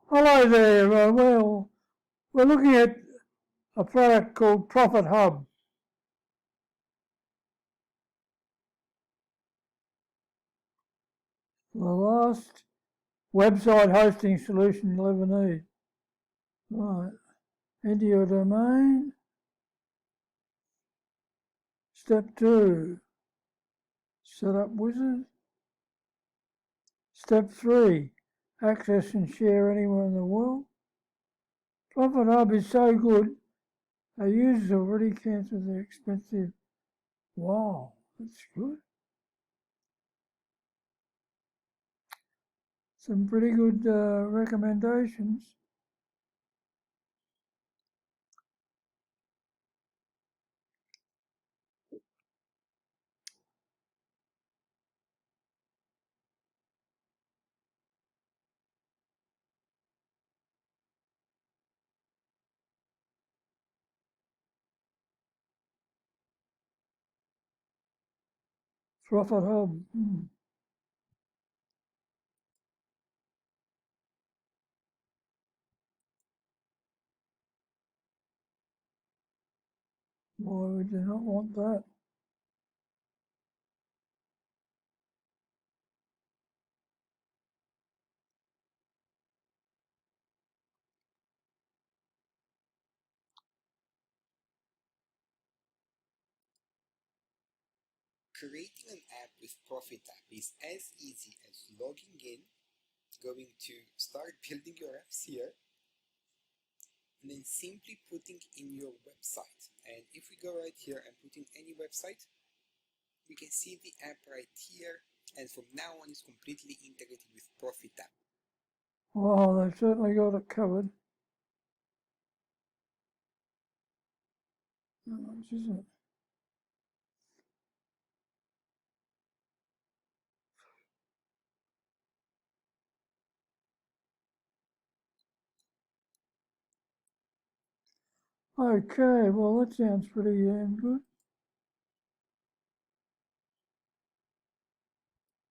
Hello there. Well, we're looking at a product called Profit Hub. The last website hosting solution you'll ever need. Right. Enter your domain. Step 2. Set up wizard. Step 3. Access and share anywhere in the world. Profit Hub is so good, our users already cancelled their expensive. Wow, that's good. Some pretty good recommendations. Profit Hub. Why would you not want that? Creating an app with Profit App is as easy as logging in, going to start building your apps here, and then simply putting in your website. And if we go right here and put in any website, we can see the app right here, and from now on it's completely integrated with Profit App. Wow, they've certainly got it covered. How much is it? Okay, well that sounds pretty damn good.